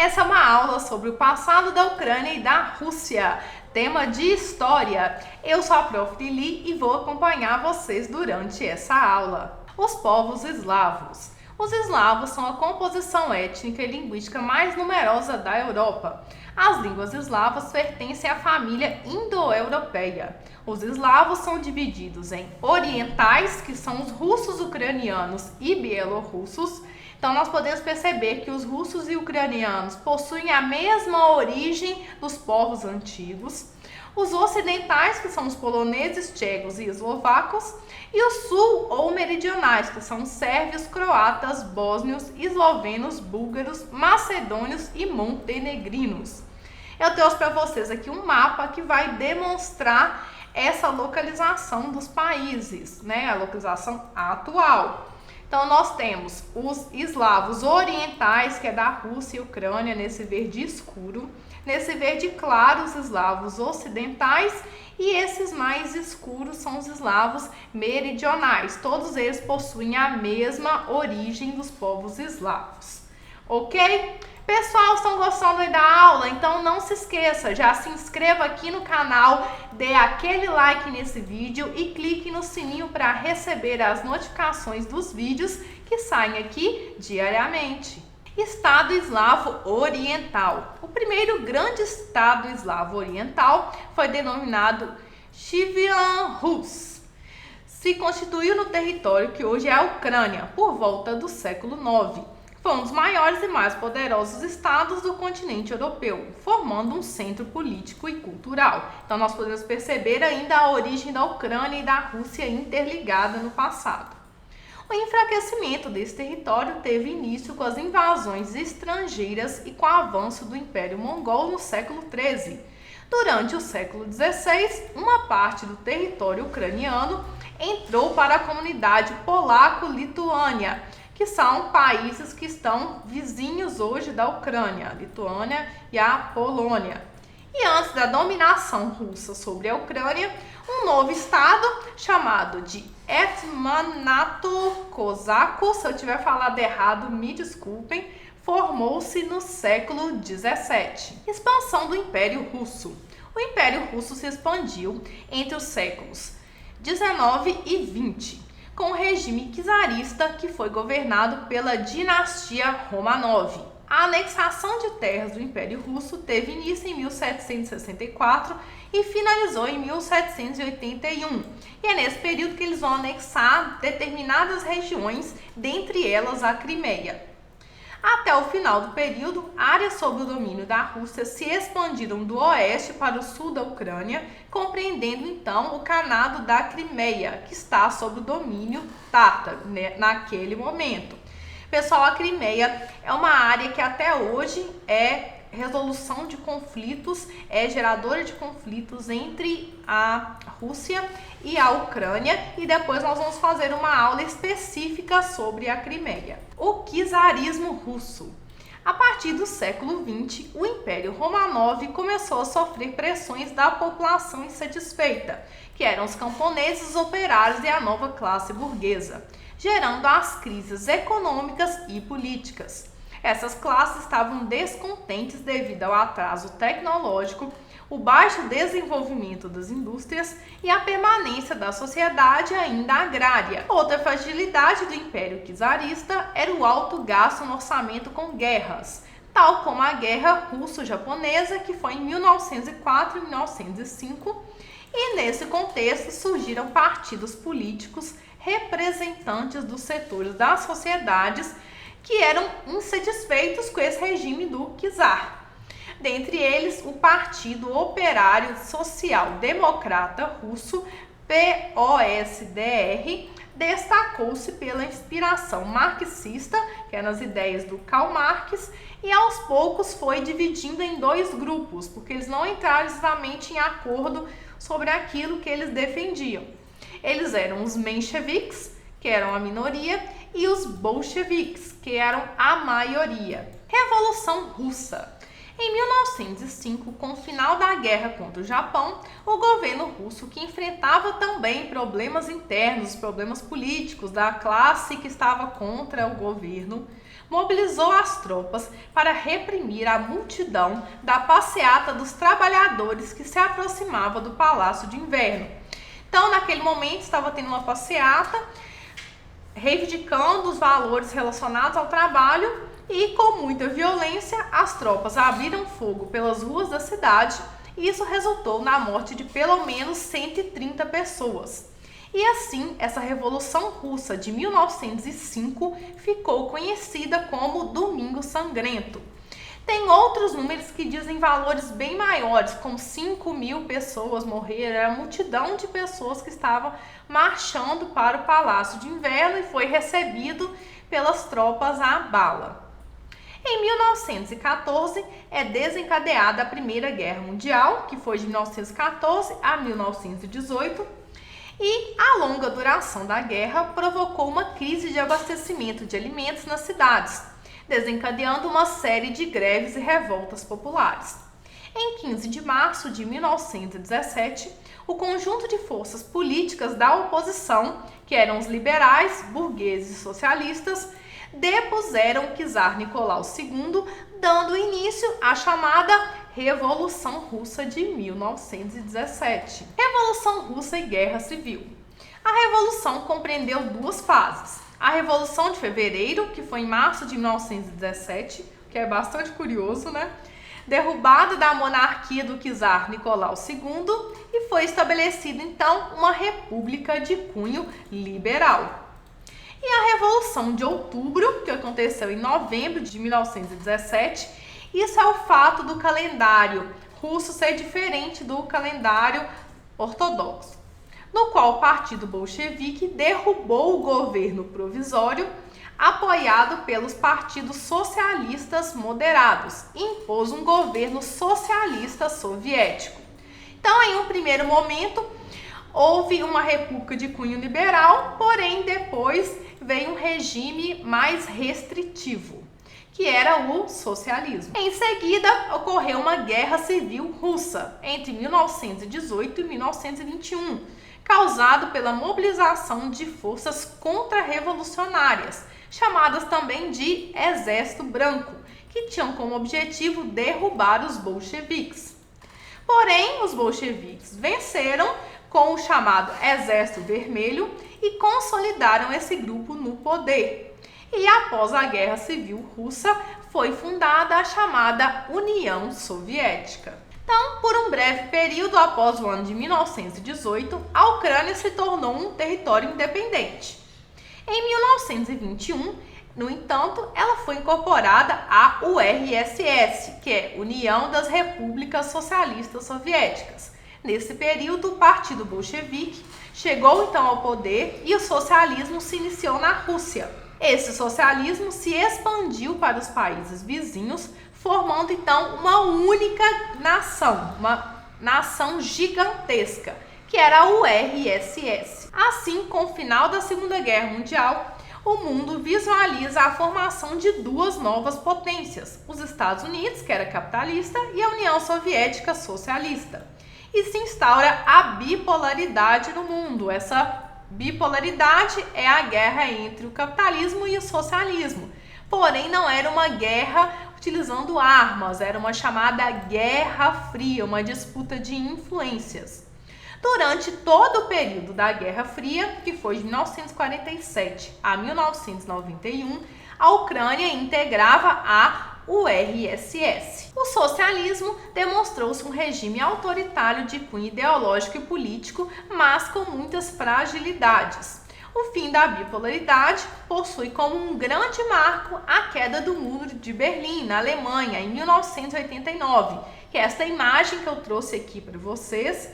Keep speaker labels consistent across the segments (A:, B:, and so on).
A: Essa é uma aula sobre o passado da Ucrânia e da Rússia, tema de história. Eu sou a Prof. Lili e vou acompanhar vocês durante essa aula. Os povos eslavos. Os eslavos são a composição étnica e linguística mais numerosa da Europa. As línguas eslavas pertencem à família indo-europeia. Os eslavos são divididos em orientais, que são os russos, ucranianos e bielorrussos. Então, nós podemos perceber que os russos e ucranianos possuem a mesma origem dos povos antigos. Os ocidentais, que são os poloneses, tchecos e eslovacos. E os sul ou meridionais, que são os sérvios, croatas, bósnios, eslovenos, búlgaros, macedônios e montenegrinos. Eu trouxe para vocês aqui um mapa que vai demonstrar essa localização dos países, né? A localização atual. Então, nós temos os eslavos orientais, que é da Rússia e Ucrânia, nesse verde escuro. Nesse verde claro, os eslavos ocidentais. E esses mais escuros são os eslavos meridionais. Todos eles possuem a mesma origem dos povos eslavos. Ok? Pessoal, estão gostando da aula? Então não se esqueça, já se inscreva aqui no canal, dê aquele like nesse vídeo e clique no sininho para receber as notificações dos vídeos que saem aqui diariamente. Estado Eslavo Oriental. O primeiro grande estado eslavo oriental foi denominado Kievan Rus. Se constituiu no território que hoje é a Ucrânia por volta do século IX. Foi um dos maiores e mais poderosos estados do continente europeu, formando um centro político e cultural. Então nós podemos perceber ainda a origem da Ucrânia e da Rússia interligada no passado. O enfraquecimento desse território teve início com as invasões estrangeiras e com o avanço do Império Mongol no século XIII. Durante o século XVI, uma parte do território ucraniano entrou para a comunidade polaco-lituânia, que são países que estão vizinhos hoje da Ucrânia, a Lituânia e a Polônia. E antes da dominação russa sobre a Ucrânia, um novo estado chamado de Hetmanato Cosaco, se eu tiver falado errado, me desculpem, formou-se no século XVII. Expansão do Império Russo. O Império Russo se expandiu entre os séculos XIX e XX, com o regime czarista que foi governado pela dinastia Romanov. A anexação de terras do Império Russo teve início em 1764 e finalizou em 1781. E é nesse período que eles vão anexar determinadas regiões, dentre elas a Crimeia. Até o final do período, áreas sob o domínio da Rússia se expandiram do oeste para o sul da Ucrânia, compreendendo então o Khanado da Crimeia, que está sob o domínio tártaro, né, naquele momento. Pessoal, a Crimeia é uma área que até hoje é resolução de conflitos, é geradora de conflitos entre a Rússia e a Ucrânia, e depois nós vamos fazer uma aula específica sobre a Crimeia. O czarismo russo. A partir do século XX, o Império Romanov começou a sofrer pressões da população insatisfeita, que eram os camponeses, operários e a nova classe burguesa, gerando as crises econômicas e políticas. Essas classes estavam descontentes devido ao atraso tecnológico, o baixo desenvolvimento das indústrias e a permanência da sociedade ainda agrária. Outra fragilidade do Império czarista era o alto gasto no orçamento com guerras, tal como a Guerra Russo-Japonesa, que foi em 1904 e 1905, e nesse contexto surgiram partidos políticos representantes dos setores das sociedades que eram insatisfeitos com esse regime do czar. Dentre eles, o Partido Operário Social Democrata Russo, POSDR, destacou-se pela inspiração marxista, que eram as ideias do Karl Marx, e aos poucos foi dividindo em dois grupos, porque eles não entraram exatamente em acordo sobre aquilo que eles defendiam. Eles eram os mencheviques, que eram a minoria, e os bolcheviques, que eram a maioria. Revolução Russa. Em 1905, com o final da guerra contra o Japão, o governo russo, que enfrentava também problemas internos, problemas políticos da classe que estava contra o governo, mobilizou as tropas para reprimir a multidão da passeata dos trabalhadores que se aproximava do Palácio de Inverno. Então, naquele momento, estava tendo uma passeata reivindicando os valores relacionados ao trabalho e, com muita violência, as tropas abriram fogo pelas ruas da cidade e isso resultou na morte de pelo menos 130 pessoas. E assim, essa Revolução Russa de 1905 ficou conhecida como Domingo Sangrento. Tem outros números que dizem valores bem maiores, como 5.000 pessoas morreram, era a multidão de pessoas que estavam marchando para o Palácio de Inverno e foi recebido pelas tropas à bala. Em 1914 é desencadeada a Primeira Guerra Mundial, que foi de 1914 a 1918, e a longa duração da guerra provocou uma crise de abastecimento de alimentos nas cidades, desencadeando uma série de greves e revoltas populares. Em 15 de março de 1917, o conjunto de forças políticas da oposição, que eram os liberais, burgueses e socialistas, depuseram o czar Nicolau II, dando início à chamada Revolução Russa de 1917. Revolução Russa e Guerra Civil. A Revolução compreendeu duas fases. A Revolução de Fevereiro, que foi em março de 1917, que é bastante curioso, né? Derrubada da monarquia do czar Nicolau II e foi estabelecida então uma república de cunho liberal. E a Revolução de Outubro, que aconteceu em novembro de 1917, isso é o fato do calendário russo ser diferente do calendário ortodoxo, no qual o Partido Bolchevique derrubou o governo provisório apoiado pelos partidos socialistas moderados e impôs um governo socialista soviético. Então, em um primeiro momento, houve uma república de cunho liberal, porém depois veio um regime mais restritivo, que era o socialismo. Em seguida, ocorreu uma guerra civil russa entre 1918 e 1921, causado pela mobilização de forças contra-revolucionárias, chamadas também de Exército Branco, que tinham como objetivo derrubar os bolcheviques. Porém, os bolcheviques venceram com o chamado Exército Vermelho e consolidaram esse grupo no poder. E após a Guerra Civil Russa, foi fundada a chamada União Soviética. Então, por um breve período após o ano de 1918, a Ucrânia se tornou um território independente. Em 1921, no entanto, ela foi incorporada à URSS, que é União das Repúblicas Socialistas Soviéticas. Nesse período, o Partido Bolchevique chegou então ao poder e o socialismo se iniciou na Rússia. Esse socialismo se expandiu para os países vizinhos, formando então uma única nação, uma nação gigantesca, que era a URSS. Assim, com o final da Segunda Guerra Mundial, o mundo visualiza a formação de duas novas potências, os Estados Unidos, que era capitalista, e a União Soviética socialista. E se instaura a bipolaridade no mundo. Essa bipolaridade é a guerra entre o capitalismo e o socialismo. Porém, não era uma guerra utilizando armas, era uma chamada Guerra Fria, uma disputa de influências. Durante todo o período da Guerra Fria, que foi de 1947 a 1991, a Ucrânia integrava a URSS. O socialismo demonstrou-se um regime autoritário de cunho ideológico e político, mas com muitas fragilidades. O fim da bipolaridade possui como um grande marco a queda do Muro de Berlim, na Alemanha, em 1989, que é essa imagem que eu trouxe aqui para vocês.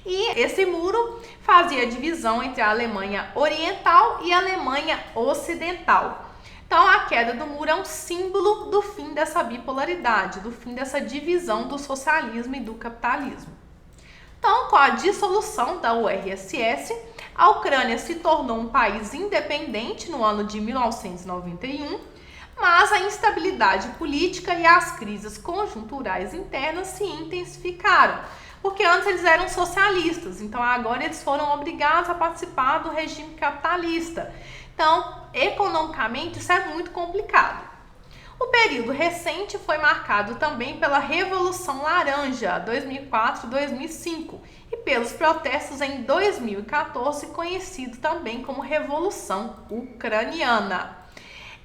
A: E esse muro fazia a divisão entre a Alemanha Oriental e a Alemanha Ocidental. Então, a queda do muro é um símbolo do fim dessa bipolaridade, do fim dessa divisão do socialismo e do capitalismo. Então, com a dissolução da URSS, a Ucrânia se tornou um país independente no ano de 1991, mas a instabilidade política e as crises conjunturais internas se intensificaram, porque antes eles eram socialistas, então agora eles foram obrigados a participar do regime capitalista. Então, economicamente, isso é muito complicado. O período recente foi marcado também pela Revolução Laranja, 2004-2005, e pelos protestos em 2014, conhecido também como Revolução Ucraniana.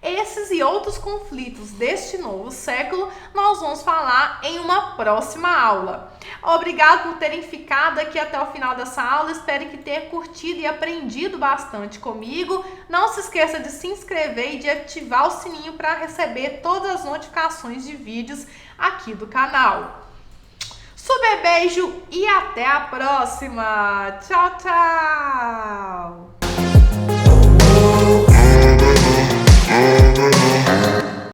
A: Esses e outros conflitos deste novo século nós vamos falar em uma próxima aula. Obrigado por terem ficado aqui até o final dessa aula. Espero que tenha curtido e aprendido bastante comigo. Não se esqueça de se inscrever e de ativar o sininho para receber todas as notificações de vídeos aqui do canal. Super beijo e até a próxima. Tchau, tchau!